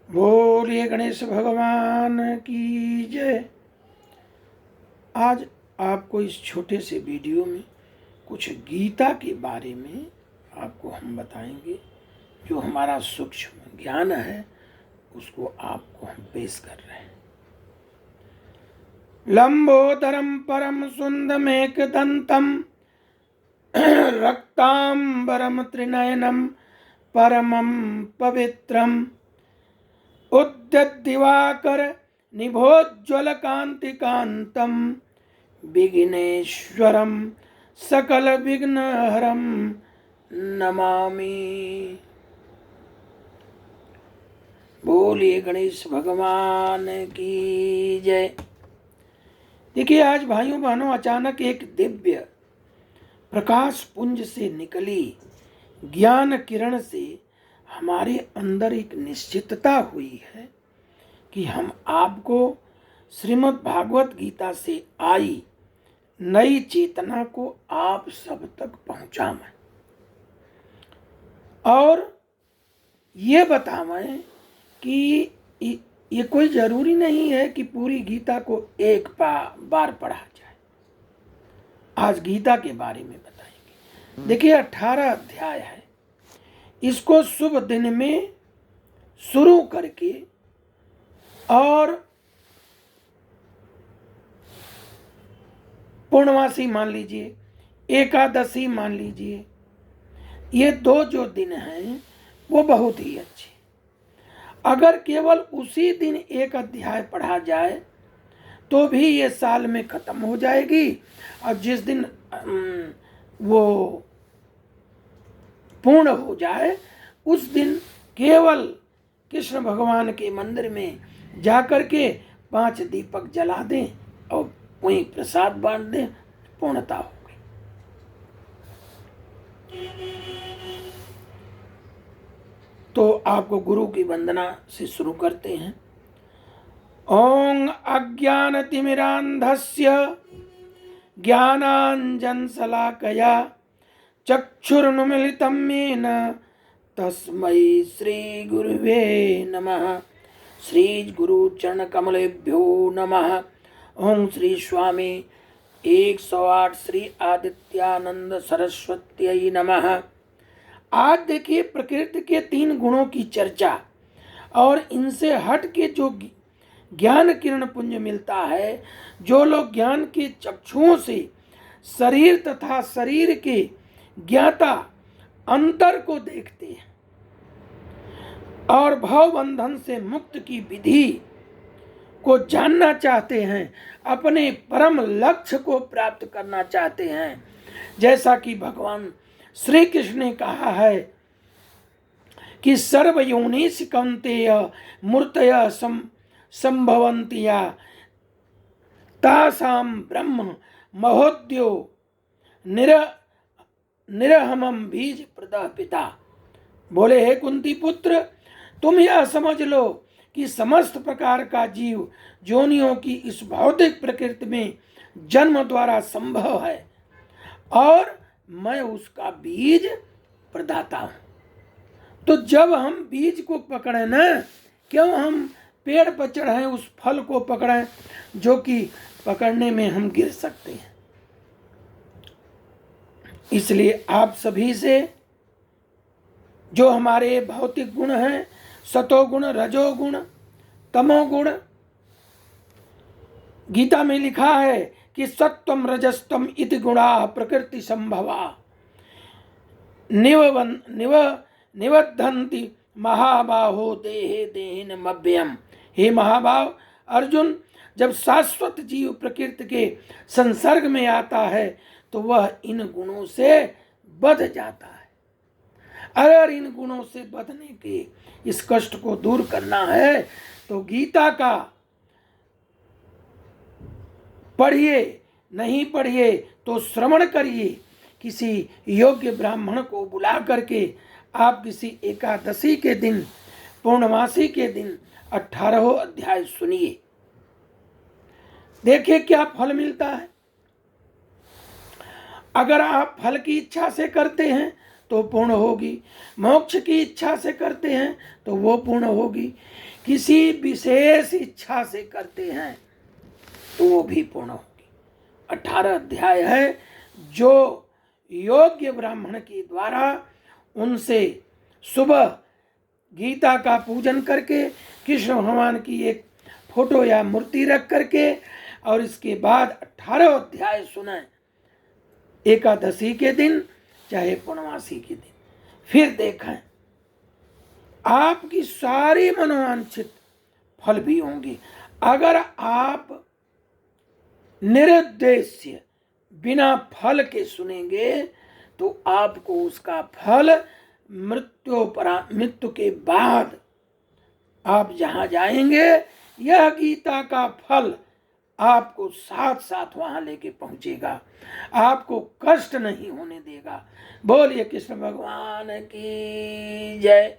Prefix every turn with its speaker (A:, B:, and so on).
A: बोलिए गणेश भगवान की जय। आज आपको इस छोटे से वीडियो में कुछ गीता के बारे में आपको हम बताएंगे। जो हमारा सूक्ष्म ज्ञान है उसको आपको हम पेश कर रहे हैं। लंबोदरम परम सुंदमेकदंतम रक्तांबरम त्रिनयनम परमं पवित्रम उद्यद्दिवाकर निभोज्ज्वल कांतिकांतम विघ्नेश्वरम सकल विघ्नहरम नमामि। बोलिए गणेश भगवान की जय। देखिए, आज भाइयों बहनों, अचानक एक दिव्य प्रकाश पुंज से निकली ज्ञान किरण से हमारे अंदर एक निश्चितता हुई है कि हम आपको श्रीमद् भागवत गीता से आई नई चेतना को आप सब तक पहुंचावें और ये बतावें कि ये कोई जरूरी नहीं है कि पूरी गीता को एक बार पढ़ा जाए। आज गीता के बारे में बताएंगे। देखिए, 18 अध्याय है। इसको शुभ दिन में शुरू करके और पूर्णमासी मान लीजिए, एकादशी मान लीजिए, ये दो जो दिन हैं वो बहुत ही अच्छे। अगर केवल उसी दिन एक अध्याय पढ़ा जाए तो भी ये साल में खत्म हो जाएगी। और जिस दिन वो पूर्ण हो जाए उस दिन केवल कृष्ण भगवान के मंदिर में जाकर के 5 दीपक जला दें और वहीं प्रसाद बांट दें, पूर्णता हो गई। तो आपको गुरु की वंदना से शुरू करते हैं। ओं अज्ञानतिमिरान्धस्य ज्ञानाञ्जनशलाकया चक्षुरुन्मीलितं येन तस्मै श्री गुरुवे नमः। श्री गुरु चरण कमलेभ्यो नमः। ओम श्री स्वामी 108 श्री आदित्यानंद सरस्वती नमः। आज देखिए, प्रकृति के 3 गुणों की चर्चा और इनसे हट के जो ज्ञान किरण पुंज मिलता है। जो लोग ज्ञान के चक्षुओं से शरीर तथा शरीर के ज्ञाता अंतर को देखते हैं और भव बंधन से मुक्त की विधि को जानना चाहते हैं, अपने परम लक्ष्य को प्राप्त करना चाहते हैं, जैसा कि भगवान श्री कृष्ण ने कहा है कि सर्वयोनिषु कौन्तेय मूर्तय संभवन्ति तासाम ब्रह्म महोद्यो निरहमम बीज प्रदः पिता। बोले, हे कुंती पुत्र, तुम यह समझ लो कि समस्त प्रकार का जीव जोनियों की इस भौतिक प्रकृति में जन्म द्वारा संभव है और मैं उसका बीज प्रदाता हूं। तो जब हम बीज को पकड़े ना, क्यों हम पेड़ पर चढ़े उस फल को पकड़ें जो कि पकड़ने में हम गिर सकते हैं। इसलिए आप सभी से जो हमारे भौतिक गुण हैं, सतोगुण, रजोगुण, तमोगुण, गीता में लिखा है कि सत्वम रजस्तम इति गुणा प्रकृति संभवा निबद्धन्ति महाबाहो देहे देहिनमव्ययम्। हे महाभाव अर्जुन, जब शाश्वत जीव प्रकृति के संसर्ग में आता है तो वह इन गुणों से बध जाता है। अगर इन गुणों से बधने के इस कष्ट को दूर करना है तो गीता का पढ़िए, नहीं पढ़िए तो श्रवण करिए। किसी योग्य ब्राह्मण को बुला करके आप किसी एकादशी के दिन, पूर्णमासी के दिन 18 अध्याय सुनिए, देखिए क्या फल मिलता है। अगर आप फल की इच्छा से करते हैं तो पूर्ण होगी, मोक्ष की इच्छा से करते हैं तो वो पूर्ण होगी, किसी विशेष इच्छा से करते हैं तो वो भी पूर्ण होगी। 18 अध्याय है जो योग्य ब्राह्मण के द्वारा उनसे सुबह गीता का पूजन करके कृष्ण भगवान की एक फोटो या मूर्ति रख करके और इसके बाद 18 अध्याय सुने, एकादशी के दिन चाहे पूर्णमासी के दिन, फिर देखें आपकी सारी मनोवांछित फल भी होंगे। अगर आप निरुद्देश्य बिना फल के सुनेंगे तो आपको उसका फल मृत्यु के बाद आप जहां जाएंगे यह गीता का फल आपको साथ साथ वहां लेके पहुंचेगा, आपको कष्ट नहीं होने देगा। बोलिए कृष्ण भगवान की जय।